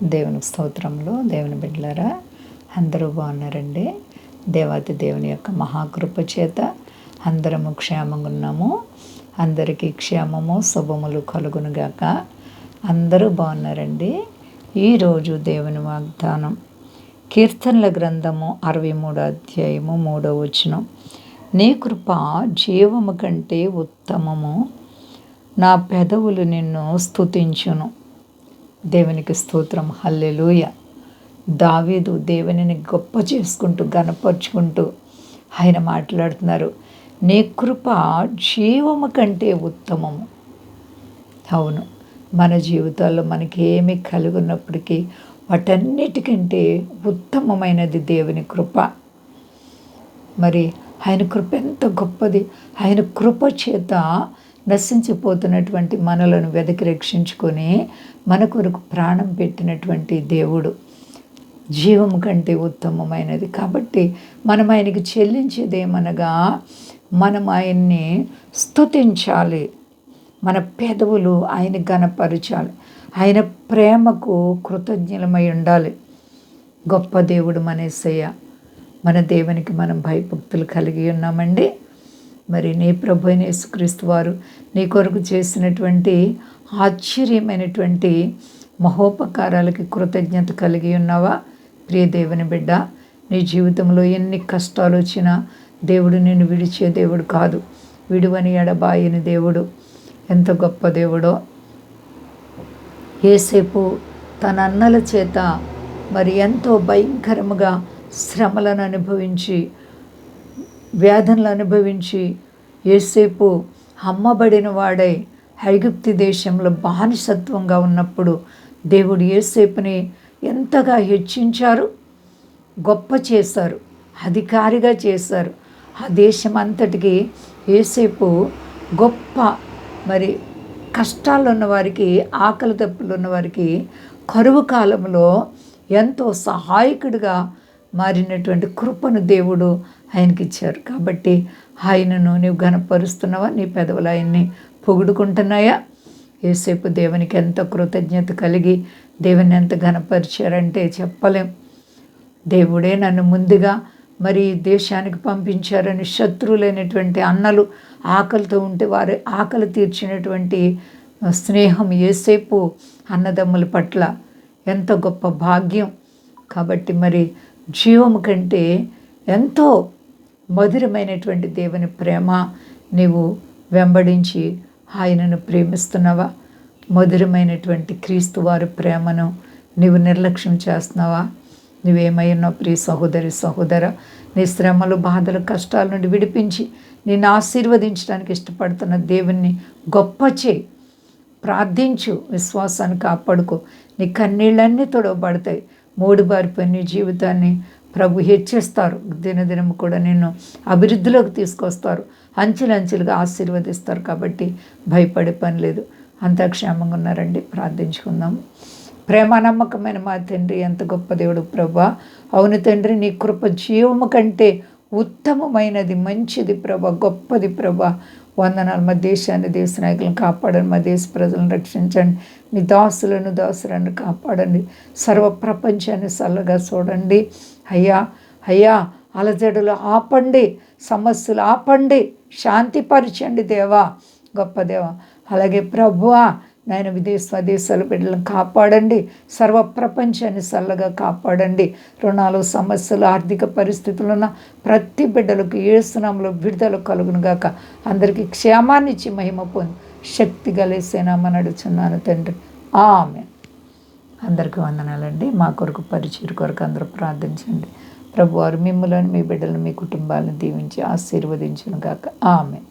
దేవుని స్తోత్రంలో దేవుని బిడ్డలారా అందరూ బాగున్నారండి. దేవాతి దేవుని యొక్క మహాకృప చేత అందరము క్షేమంగా ఉన్నాము. అందరికీ క్షేమము శుభములు కలుగునుగాక. అందరూ బాగున్నారండి. ఈరోజు దేవుని వాగ్దానం కీర్తనల గ్రంథము 63 అధ్యాయము 3వ వచనం. నీ కృప జీవము కంటే ఉత్తమము, నా పెదవులు నిన్ను స్తుతించును. దేవునికి స్తోత్రం. హల్లెలూయ. దావీదు దేవునిని గొప్ప చేసుకుంటూ గనపరుచుకుంటూ ఆయన మాట్లాడుతున్నారు. నీ కృప జీవము కంటే ఉత్తమము. అవును, మన జీవితాల్లో మనకి ఏమి కలిగి ఉన్నప్పటికీ వాటన్నిటికంటే ఉత్తమమైనది దేవుని కృప. మరి ఆయన కృప ఎంత గొప్పది. ఆయన కృప చేత నశించిపోతున్నటువంటి మనలను వెదకి రక్షించుకొని మన కొరకు ప్రాణం పెట్టినటువంటి దేవుడు జీవము కంటే ఉత్తమమైనది. కాబట్టి మనం ఆయనకి చెల్లించేదేమనగా మనం ఆయన్ని స్తుతించాలి. మన పెదవులు ఆయన ఘనపరచాలి. ఆయన ప్రేమకు కృతజ్ఞులమై ఉండాలి. గొప్ప దేవుడు మన యేసయ్య. మన దేవునికి మనం భయభక్తులు కలిగి ఉన్నామండి. మరి నీ ప్రభు అయిన యేసుక్రీస్తు వారు నీ కొరకు చేసినటువంటి ఆశ్చర్యమైనటువంటి మహోపకారాలకి కృతజ్ఞత కలిగి ఉన్నావా? ప్రియ దేవుని బిడ్డ, నీ జీవితంలో ఎన్ని కష్టాలు వచ్చినా దేవుడు నిన్ను విడిచే దేవుడు కాదు. విడువని ఎడబాయని దేవుడు. ఎంత గొప్ప దేవుడో. యోసేపు తన అన్నల చేత మరి ఎంతో భయంకరముగా శ్రమలను అనుభవించి వేదనలు అనుభవించి యోసేపు అమ్మబడిన వాడై ఐగుప్తు దేశంలో బానిసత్వంగా ఉన్నప్పుడు దేవుడు యోసేపుని ఎంతగా హెచ్చించారు, గొప్ప చేశారు, అధికారిగా చేశారు. ఆ దేశం అంతటికి యోసేపు గొప్ప మరి కష్టాలు ఉన్నవారికి, ఆకలి దప్పులు ఉన్నవారికి కరువు కాలంలో ఎంతో సహాయకుడిగా మారినటువంటి కృపను దేవుడు ఆయనకి ఇచ్చారు. కాబట్టి ఆయనను నీవు ఘనపరుస్తున్నావా? నీ పెదవులు ఆయన్ని పొగుడుకుంటున్నాయా? యోసేపు దేవునికి ఎంత కృతజ్ఞత కలిగి దేవుని ఎంత ఘనపరిచారంటే చెప్పలేం. దేవుడే నన్ను ముందుగా మరి దేశానికి పంపించారని శత్రువులైనటువంటి అన్నలు ఆకలితో ఉంటే వారి ఆకలి తీర్చినటువంటి స్నేహం యోసేపు అన్నదమ్ముల పట్ల ఎంత గొప్ప భాగ్యం. కాబట్టి మరి జీవము కంటే ఎంతో మధురమైనటువంటి దేవుని ప్రేమ నీవు వెంబడించి ఆయనను ప్రేమిస్తున్నావా? మధురమైనటువంటి క్రీస్తు వారి ప్రేమను నీవు నిర్లక్ష్యం చేస్తున్నావా? నువ్వేమై ఉన్నావు ప్రియ సహోదరి సహోదర? నీ శ్రమలు, బాధలు, కష్టాల నుండి విడిపించి నిన్ను ఆశీర్వదించడానికి ఇష్టపడుతున్న దేవుణ్ణి గొప్ప చేయి. ప్రార్థించు, విశ్వాసాన్ని కాపాడుకో. నీ కన్నీళ్ళన్నీ తొడవబడతాయి. మూడుబారిపోయిన నీ జీవితాన్ని ప్రభు హెచ్చిస్తారు. దినదినము కూడా నిన్ను అభివృద్ధిలోకి తీసుకొస్తారు. అంచెలంచెలుగా ఆశీర్వదిస్తారు. కాబట్టి భయపడే పని లేదు. అంతా క్షేమంగా ఉన్నారండి. ప్రార్థించుకుందాము. ప్రేమ నమ్మకమైన మా తండ్రి, ఎంత గొప్ప దేవుడు ప్రభా. అవును తండ్రి, నీ కృప జీవము కంటే ఉత్తమమైనది, మంచిది ప్రభా, గొప్పది ప్రభా. వందనాలు. మా దేశాన్ని, దేశ నాయకులను కాపాడండి. మా దేశ ప్రజలను రక్షించండి. నీ దాసులను కాపాడండి. సర్వ ప్రపంచాన్ని చల్లగా చూడండి అయ్యా. అయ్యా, అలజడులు ఆపండి, సమస్యలు ఆపండి, శాంతిపరచండి దేవా, గొప్ప దేవా. అలాగే ప్రభువా నాయన స్వదేశాల బిడ్డలను కాపాడండి. సర్వ ప్రపంచాన్ని చల్లగా కాపాడండి. రుణాలు, సమస్యలు, ఆర్థిక పరిస్థితులు ఉన్న ప్రతి బిడ్డలకు యేసు నామములో విడుదల కలుగునుగాక. అందరికీ క్షేమాన్ని ఇచ్చి మహిమ పొంది శక్తి గలేసేనామని అడుగుచున్నాను తండ్రి. ఆమేన్. అందరికీ వందనాలండి. మా కొరకు పరిచయం కొరకు అందరూ ప్రార్థించండి. ప్రభువారు మిమ్మల్ని, మీ బిడ్డలను, మీ కుటుంబాలను దీవించి ఆశీర్వదించునుగాక. ఆమేన్.